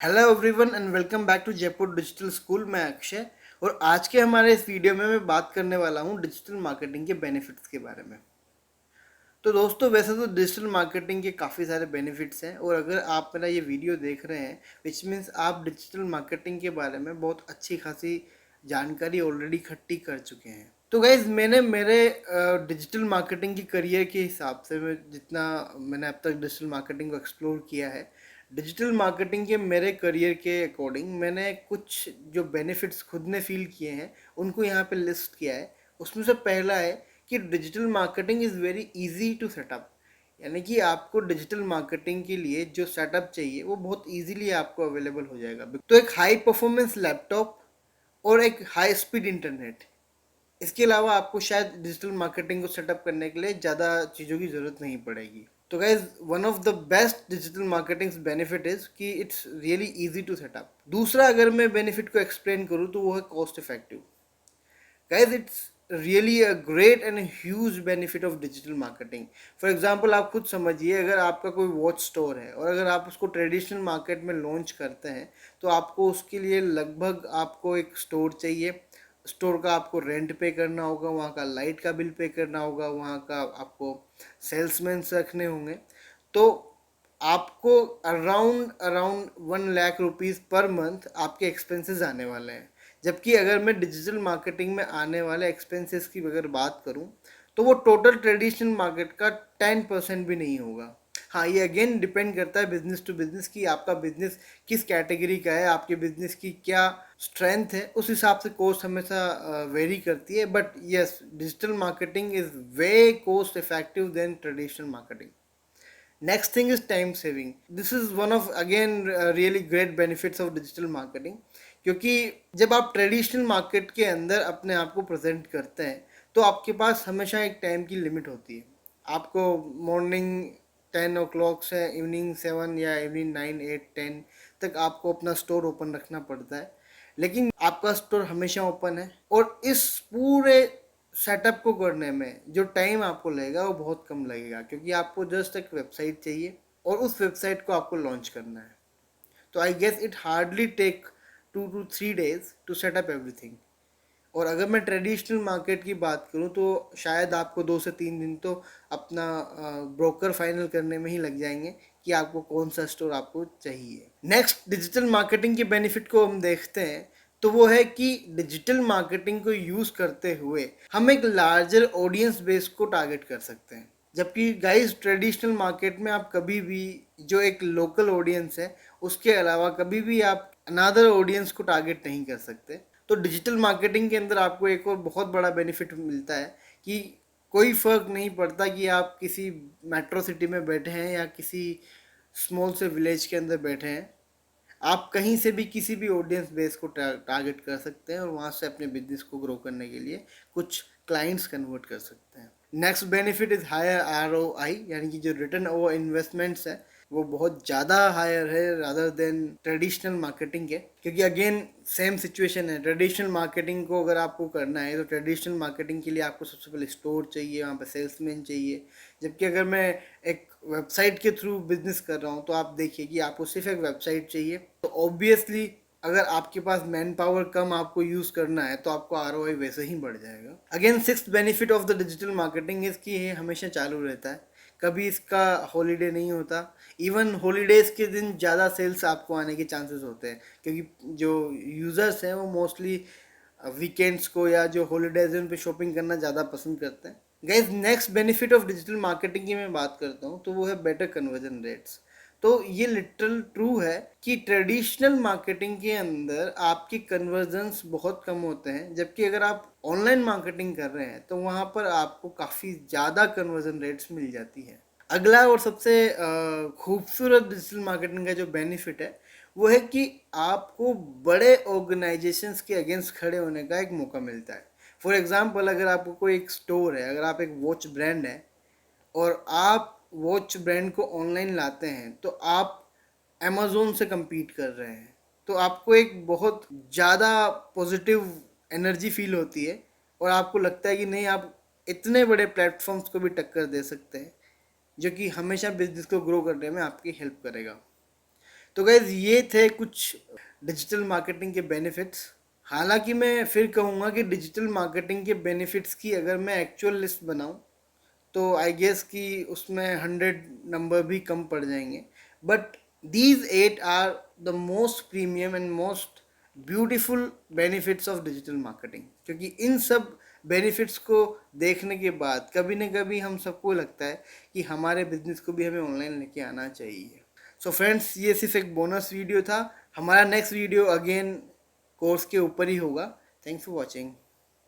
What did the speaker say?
Hello everyone and welcome back to Jaipur digital school. मैं अक्षय और आज के हमारे इस वीडियो में मैं बात करने वाला हूँ डिजिटल मार्केटिंग के बेनिफिट्स के बारे में। तो दोस्तों, वैसे तो डिजिटल मार्केटिंग के काफ़ी सारे बेनिफिट्स हैं और अगर आप मेरा ये वीडियो देख रहे हैं विच मीन्स आप डिजिटल मार्केटिंग के बारे में बहुत अच्छी खासी जानकारी ऑलरेडी इकट्ठी कर चुके हैं। तो गाइज मैंने मेरे डिजिटल मार्केटिंग की करियर के हिसाब से मैं जितना मैंने अब तक डिजिटल मार्केटिंग को एक्सप्लोर किया है, डिजिटल मार्केटिंग के मेरे करियर के अकॉर्डिंग मैंने कुछ जो बेनिफिट्स खुद ने फील किए हैं उनको यहाँ पे लिस्ट किया है। उसमें से पहला है कि digital marketing is very easy to set up, यानी कि आपको डिजिटल मार्केटिंग के लिए जो सेटअप चाहिए वो बहुत इजीली आपको अवेलेबल हो जाएगा। तो एक हाई परफॉर्मेंस लैपटॉप और एक हाई स्पीड इंटरनेट, इसके अलावा आपको शायद डिजिटल मार्केटिंग को सेटअप करने के लिए ज़्यादा चीज़ों की ज़रूरत नहीं पड़ेगी। तो guys one of the best digital marketing benefit is कि it's really easy to set up. दूसरा अगर मैं बेनिफिट को एक्सप्लेन करूँ तो वो है cost effective. Guys, it's really a great and a huge benefit of digital marketing. For example, आप खुद समझिए, अगर आपका कोई वॉच स्टोर है और अगर आप उसको ट्रेडिशनल मार्केट में लॉन्च करते हैं तो आपको उसके लिए लगभग आपको एक स्टोर चाहिए। स्टोर का आपको रेंट पे करना होगा, वहाँ का लाइट का बिल पे करना होगा, वहाँ का आपको सेल्समैन रखने होंगे। तो आपको around around 1 lakh rupees per month आपके एक्सपेंसेस आने वाले हैं। जबकि अगर मैं डिजिटल मार्केटिंग में आने वाले एक्सपेंसेस की अगर बात करूं तो वो टोटल ट्रेडिशनल मार्केट का 10% भी नहीं होगा। हाँ, ये अगेन डिपेंड करता है बिजनेस टू बिजनेस कि आपका बिजनेस किस कैटेगरी का है, आपके बिजनेस की क्या स्ट्रेंथ है, उस हिसाब से कॉस्ट हमेशा वेरी करती है। But yes, digital marketing is way cost effective than traditional marketing. Next thing is time saving. This is one of again really great benefits of digital marketing, क्योंकि जब आप ट्रेडिशनल मार्केट के अंदर अपने आप को प्रेजेंट करते हैं तो आपके पास हमेशा एक टाइम की लिमिट होती है। आपको मॉर्निंग 10 o'clock से इवनिंग 7 या इवनिंग 9 8 10 तक आपको अपना स्टोर ओपन रखना पड़ता है, लेकिन आपका स्टोर हमेशा ओपन है और इस पूरे सेटअप को करने में जो टाइम आपको लगेगा वो बहुत कम लगेगा, क्योंकि आपको जस्ट एक वेबसाइट चाहिए और उस वेबसाइट को आपको लॉन्च करना है। तो I guess it hardly take 2 to 3 days to set up everything. और अगर मैं ट्रेडिशनल मार्केट की बात करूं तो शायद आपको 2 से 3 दिन तो अपना ब्रोकर फाइनल करने में ही लग जाएंगे कि आपको कौन सा स्टोर आपको चाहिए। नेक्स्ट डिजिटल मार्केटिंग के बेनिफिट को हम देखते हैं तो वो है कि डिजिटल मार्केटिंग को यूज़ करते हुए हम एक लार्जर ऑडियंस बेस को टारगेट कर सकते हैं। जबकि गाइस ट्रेडिशनल मार्केट में आप कभी भी जो एक लोकल ऑडियंस है उसके अलावा कभी भी आप अनदर ऑडियंस को टारगेट नहीं कर सकते। तो डिजिटल मार्केटिंग के अंदर आपको एक और बहुत बड़ा बेनिफिट मिलता है कि कोई फ़र्क नहीं पड़ता कि आप किसी मेट्रो सिटी में बैठे हैं या किसी स्मॉल से विलेज के अंदर बैठे हैं, आप कहीं से भी किसी भी ऑडियंस बेस को टारगेट कर सकते हैं और वहाँ से अपने बिजनेस को ग्रो करने के लिए कुछ क्लाइंट्स कन्वर्ट कर सकते हैं। Next benefit is higher ROI, यानी कि जो रिटर्न ओवर इन्वेस्टमेंट्स है वो बहुत ज़्यादा हायर है रादर देन ट्रेडिशनल मार्केटिंग के। क्योंकि अगेन सेम सिचुएशन है, ट्रेडिशनल मार्केटिंग को अगर आपको करना है तो ट्रेडिशनल मार्केटिंग के लिए आपको सबसे पहले स्टोर चाहिए, वहाँ पे सेल्समैन चाहिए। जबकि अगर मैं एक वेबसाइट के थ्रू बिजनेस कर रहा हूँ तो आप देखिए कि आपको सिर्फ एक वेबसाइट चाहिए, तो ऑब्वियसली अगर आपके पास मैन पावर कम आपको यूज़ करना है तो आपको ROI वैसे ही बढ़ जाएगा। Again sixth benefit of the digital marketing is कि ये हमेशा चालू रहता है, कभी इसका हॉलीडे नहीं होता। इवन हॉलीडेज़ के दिन ज़्यादा सेल्स आपको आने के चांसेस होते हैं, क्योंकि जो यूज़र्स हैं वो मोस्टली वीकेंड्स को या जो हॉलीडेज हैं उन पे शॉपिंग करना ज़्यादा पसंद करते हैं। Guys next benefit of digital marketing की मैं बात करता हूँ तो वो है बेटर कन्वर्जन रेट्स। तो ये लिटरल ट्रू है कि ट्रेडिशनल मार्केटिंग के अंदर आपके कन्वर्जन्स बहुत कम होते हैं, जबकि अगर आप ऑनलाइन मार्केटिंग कर रहे हैं तो वहाँ पर आपको काफ़ी ज़्यादा कन्वर्जन रेट्स मिल जाती है। अगला और सबसे खूबसूरत डिजिटल मार्केटिंग का जो बेनिफिट है वो है कि आपको बड़े ऑर्गेनाइजेशंस के अगेंस्ट खड़े होने का एक मौका मिलता है। फॉर एग्जांपल, अगर आपको कोई एक स्टोर है, अगर आप एक वॉच ब्रांड है और आप वॉच ब्रांड को ऑनलाइन लाते हैं तो आप अमेज़ोन से compete कर रहे हैं, तो आपको एक बहुत ज़्यादा पॉजिटिव एनर्जी फील होती है और आपको लगता है कि नहीं, आप इतने बड़े प्लेटफॉर्म्स को भी टक्कर दे सकते हैं जो कि हमेशा बिजनेस को ग्रो करने में आपकी हेल्प करेगा। तो गाइज ये थे कुछ डिजिटल मार्केटिंग के बेनिफिट्स। हालांकि मैं फिर कहूँगा कि डिजिटल मार्केटिंग के बेनिफिट्स की अगर मैं एक्चुअल लिस्ट बनाऊँ तो आई गेस कि उसमें 100 नंबर भी कम पड़ जाएंगे, but these 8 are the most premium and most beautiful benefits of digital marketing. क्योंकि इन सब बेनिफिट्स को देखने के बाद कभी न कभी हम सबको लगता है कि हमारे बिजनेस को भी हमें ऑनलाइन लेके आना चाहिए। सो फ्रेंड्स, ये सिर्फ एक बोनस वीडियो था। हमारा नेक्स्ट वीडियो अगेन कोर्स के ऊपर ही होगा। Thanks for watching.